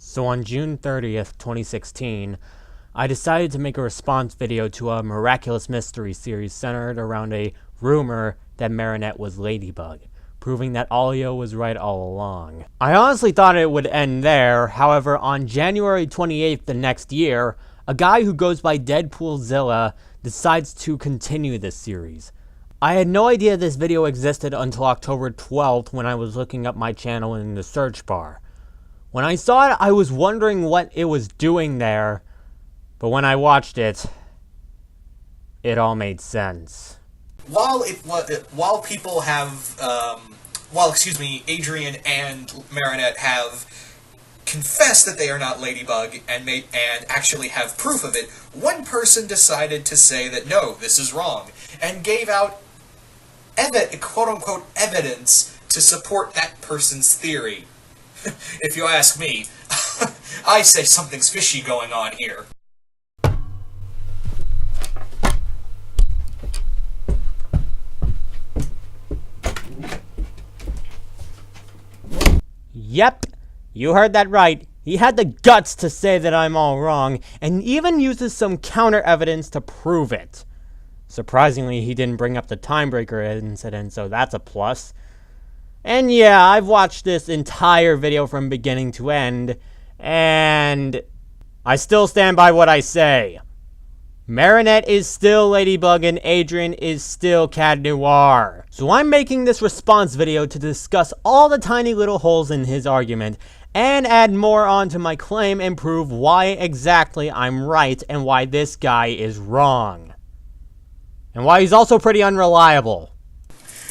So on June 30th, 2016, I decided to make a response video to a Miraculous Mystery series centered around a rumor that Marinette was Ladybug, proving that Alya was right all along. I honestly thought it would end there. However, on January 28th the next year, a guy who goes by Deadpoolzilla decides to continue this series. I had no idea this video existed until October 12th when I was looking up my channel in the search bar. When I saw it, I was wondering what it was doing there, but when I watched it, it all made sense. While people have, Adrian and Marinette have confessed that they are not Ladybug and actually have proof of it, one person decided to say that no, this is wrong, and gave out quote-unquote evidence to support that person's theory. If you ask me, I say something's fishy going on here. Yep, you heard that right. He had the guts to say that I'm all wrong, and even uses some counter evidence to prove it. Surprisingly, he didn't bring up the timebreaker incident, so that's a plus. And yeah, I've watched this entire video from beginning to end, and I still stand by what I say. Marinette is still Ladybug and Adrian is still Cat Noir. So I'm making this response video to discuss all the tiny little holes in his argument and add more onto my claim and prove why exactly I'm right and why this guy is wrong. And why he's also pretty unreliable.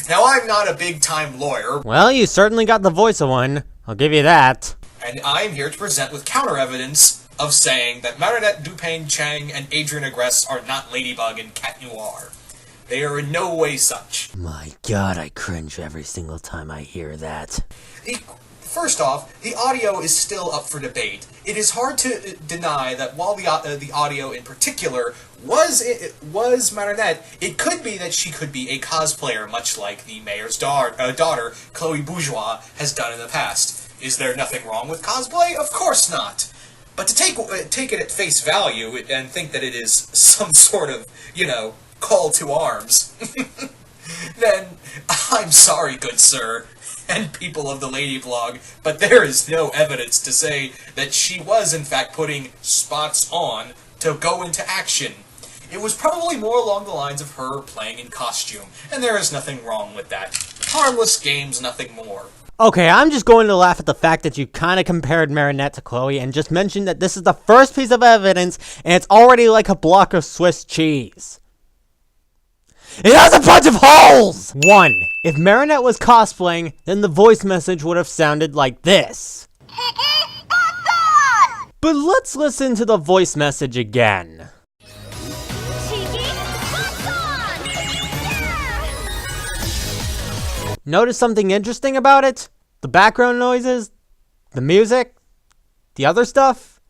Now, I'm not a big-time lawyer. Well, you certainly got the voice of one. I'll give you that. And I'm here to present with counter-evidence of saying that Marinette Dupain-Chang and Adrian Agreste are not Ladybug and Cat Noir. They are in no way such. My god, I cringe every single time I hear that. First off, the audio is still up for debate. It is hard to deny that while the audio in particular was Marinette, it could be that she could be a cosplayer, much like the mayor's daughter, Chloe Bourgeois, has done in the past. Is there nothing wrong with cosplay? Of course not. But to take it at face value and think that it is some sort of, call to arms, then I'm sorry, good sir, and people of the Lady Blog, but there is no evidence to say that she was in fact putting spots on to go into action. It was probably more along the lines of her playing in costume, and there is nothing wrong with that. Harmless games, nothing more. Okay, I'm just going to laugh at the fact that you kind of compared Marinette to Chloe and just mentioned that this is the first piece of evidence and it's already like a block of Swiss cheese. It has a bunch of holes! 1. If Marinette was cosplaying, then the voice message would have sounded like this. But let's listen to the voice message again. Notice something interesting about it? The background noises? The music? The other stuff?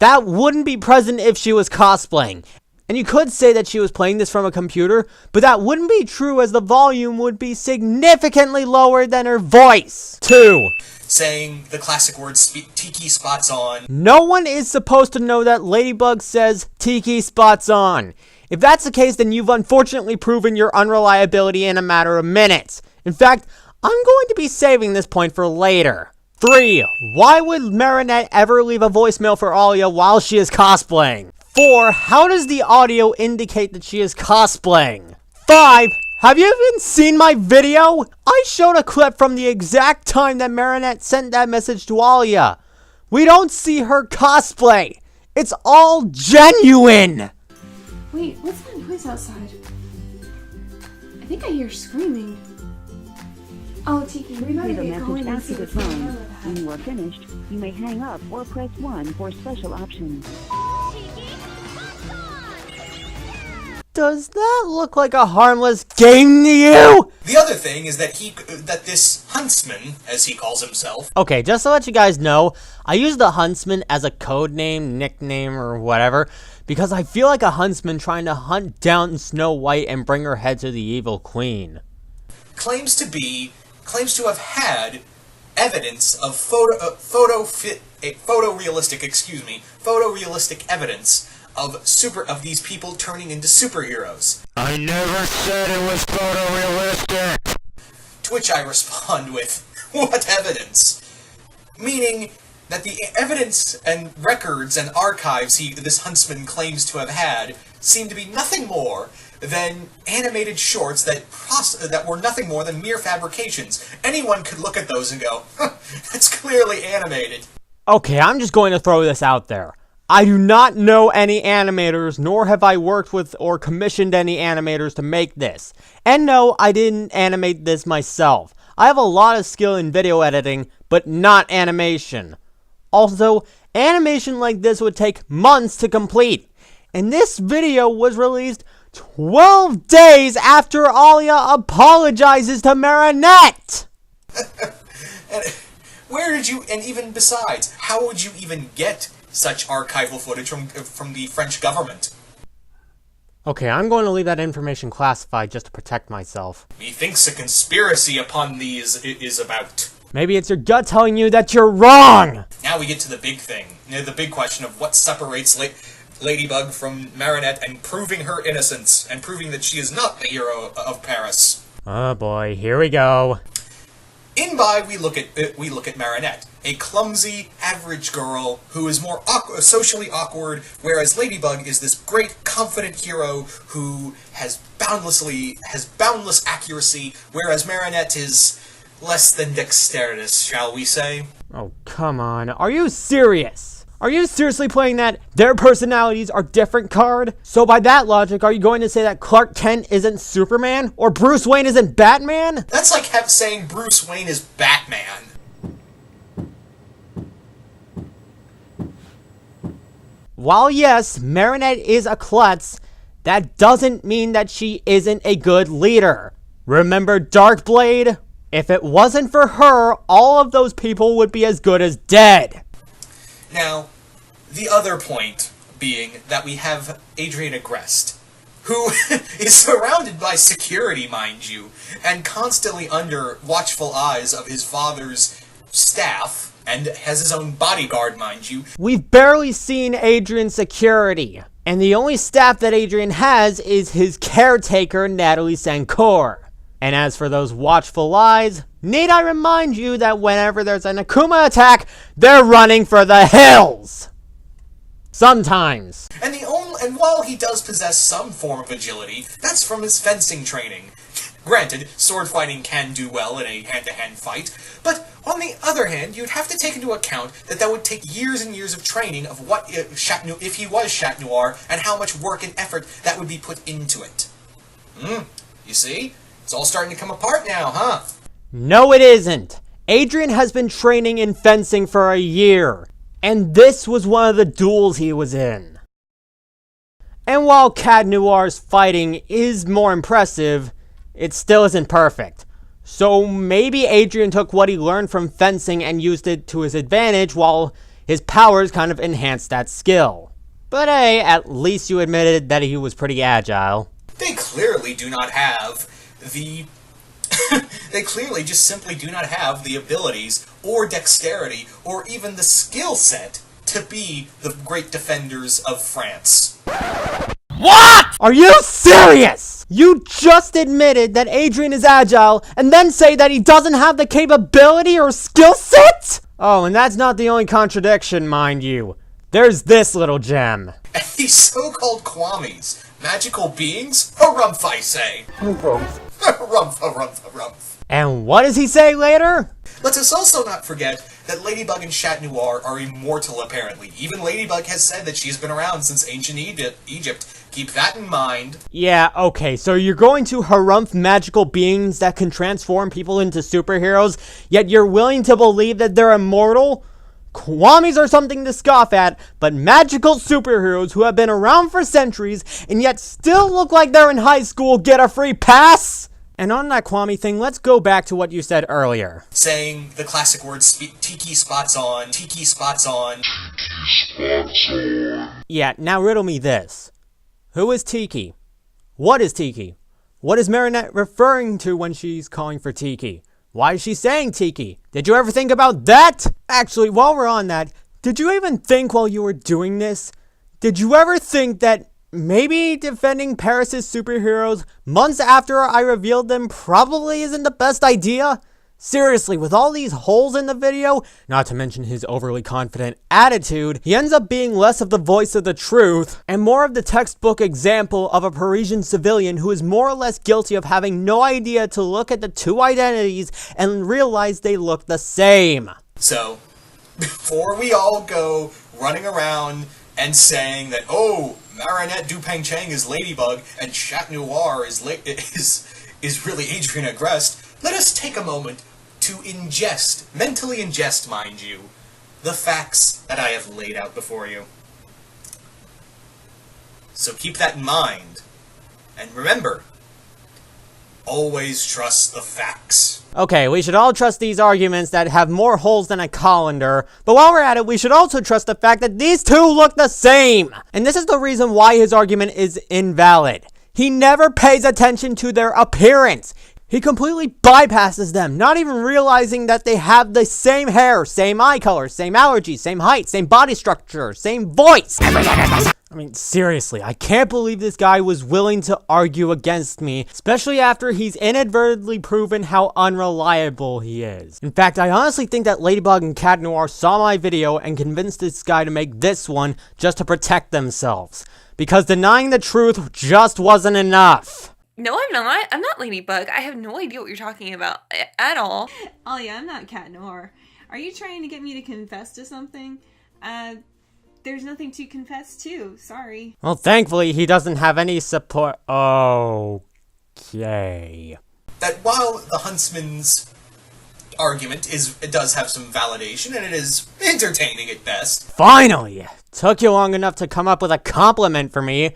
That wouldn't be present if she was cosplaying. And you could say that she was playing this from a computer, but that wouldn't be true as the volume would be significantly lower than her voice. 2. Saying the classic word tiki spots on. No one is supposed to know that Ladybug says tiki spots on. If that's the case, then you've unfortunately proven your unreliability in a matter of minutes. In fact, I'm going to be saving this point for later. 3. Why would Marinette ever leave a voicemail for Alya while she is cosplaying? 4. How does the audio indicate that she is cosplaying? 5. Have you even seen my video? I showed a clip from the exact time that Marinette sent that message to Alya. We don't see her cosplay. It's all genuine. Wait, what's that noise outside? I think I hear screaming. Oh, Tiki, we better get going and see what's going on with that. When you are finished, you may hang up or press 1 for special options. Does that look like a harmless game to you? The other thing is that this huntsman, as he calls himself... Okay, just to let you guys know, I use the huntsman as a code name, nickname, or whatever, because I feel like a huntsman trying to hunt down Snow White and bring her head to the evil queen. claims to have had evidence of photorealistic evidence of these people turning into superheroes. I never said it was photorealistic! To which I respond with, what evidence? Meaning that the evidence and records and archives this huntsman claims to have had seem to be nothing more than animated shorts that were nothing more than mere fabrications. Anyone could look at those and go, that's clearly animated. Okay, I'm just going to throw this out there. I do not know any animators, nor have I worked with or commissioned any animators to make this. And no, I didn't animate this myself. I have a lot of skill in video editing, but not animation. Also, animation like this would take months to complete. And this video was released 12 days after Alia apologizes to Marinette! And even besides, how would you even get such archival footage from the French government? Okay, I'm going to leave that information classified just to protect myself. Methinks a conspiracy upon these is about. Maybe it's your gut telling you that you're wrong! Now we get to the big thing. The big question of what separates Ladybug from Marinette and proving her innocence, and proving that she is not the hero of Paris. Oh boy, here we go. In by, we look at Marinette, a clumsy, average girl who is more socially awkward, whereas Ladybug is this great, confident hero who has boundless accuracy, whereas Marinette is less than dexterous, shall we say? Oh, come on. Are you serious? Are you seriously playing that their personalities are different card? So by that logic, are you going to say that Clark Kent isn't Superman? Or Bruce Wayne isn't Batman? That's like saying Bruce Wayne is Batman. While yes, Marinette is a klutz, that doesn't mean that she isn't a good leader. Remember Darkblade? If it wasn't for her, all of those people would be as good as dead. Now, the other point being that we have Adrien Agreste, who is surrounded by security, mind you, and constantly under watchful eyes of his father's staff, and has his own bodyguard, mind you. We've barely seen Adrian's security, and the only staff that Adrian has is his caretaker, Natalie Sancour. And as for those watchful eyes, need I remind you that whenever there's an Akuma attack, they're running for the hills! Sometimes. And while he does possess some form of agility, that's from his fencing training. Granted, sword fighting can do well in a hand-to-hand fight, but on the other hand, you'd have to take into account that would take years and years of training of what if he was Chat Noir, and how much work and effort that would be put into it. You see? It's all starting to come apart now, huh? No, it isn't. Adrian has been training in fencing for a year, and this was one of the duels he was in. And while Cat Noir's fighting is more impressive, it still isn't perfect. So maybe Adrian took what he learned from fencing and used it to his advantage, while his powers kind of enhanced that skill. But hey, at least you admitted that he was pretty agile. They clearly do not have they clearly just simply do not have the abilities or dexterity or even the skill set to be the great defenders of France. What? Are you serious? You just admitted that Adrian is agile and then say that he doesn't have the capability or skill set? Oh, and that's not the only contradiction, mind you. There's this little gem. And these so-called Kwamis, magical beings? Harumph, I say. Harumph, harumph. And what does he say later? Let us also not forget that Ladybug and Chat Noir are immortal, apparently. Even Ladybug has said that she's been around since ancient Egypt. Keep that in mind. Yeah, okay, so you're going to harumph magical beings that can transform people into superheroes, yet you're willing to believe that they're immortal? Kwamis are something to scoff at, but magical superheroes who have been around for centuries and yet still look like they're in high school get a free pass? And on that Kwami thing, let's go back to what you said earlier. Saying the classic words, tiki spots on, tiki spots on. Yeah, now riddle me this. Who is Tiki? What is Tiki? What is Marinette referring to when she's calling for Tiki? Why is she saying Tiki? Did you ever think about that? Actually, while we're on that, did you even think while you were doing this? Did you ever think that maybe defending Paris' superheroes months after I revealed them probably isn't the best idea? Seriously, with all these holes in the video, not to mention his overly confident attitude, he ends up being less of the voice of the truth and more of the textbook example of a Parisian civilian who is more or less guilty of having no idea to look at the two identities and realize they look the same. So, before we all go running around and saying that, oh, Marinette Dupeng-Chang is Ladybug and Chat Noir is really Adriana Grest, let us take a moment to mentally ingest, mind you, the facts that I have laid out before you. So keep that in mind. And remember, always trust the facts. Okay, we should all trust these arguments that have more holes than a colander, but while we're at it, we should also trust the fact that these two look the same! And this is the reason why his argument is invalid. He never pays attention to their appearance. He completely bypasses them, not even realizing that they have the same hair, same eye color, same allergies, same height, same body structure, same voice. I mean, seriously, I can't believe this guy was willing to argue against me, especially after he's inadvertently proven how unreliable he is. In fact, I honestly think that Ladybug and Cat Noir saw my video and convinced this guy to make this one just to protect themselves. Because denying the truth just wasn't enough. No, I'm not. I'm not Ladybug. I have no idea what you're talking about at all. Oh yeah, I'm not Cat Noir. Are you trying to get me to confess to something? There's nothing to confess to. Sorry. Well, thankfully, he doesn't have any support. Okay. That while the Huntsman's argument it does have some validation, and it is entertaining at best. Finally! Took you long enough to come up with a compliment for me.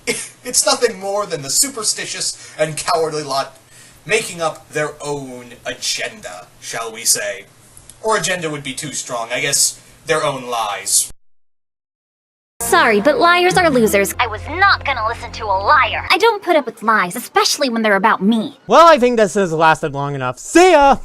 It's nothing more than the superstitious and cowardly lot making up their own agenda, shall we say. Or agenda would be too strong, I guess their own lies. Sorry, but liars are losers. I was not gonna listen to a liar. I don't put up with lies, especially when they're about me. Well, I think this has lasted long enough. See ya!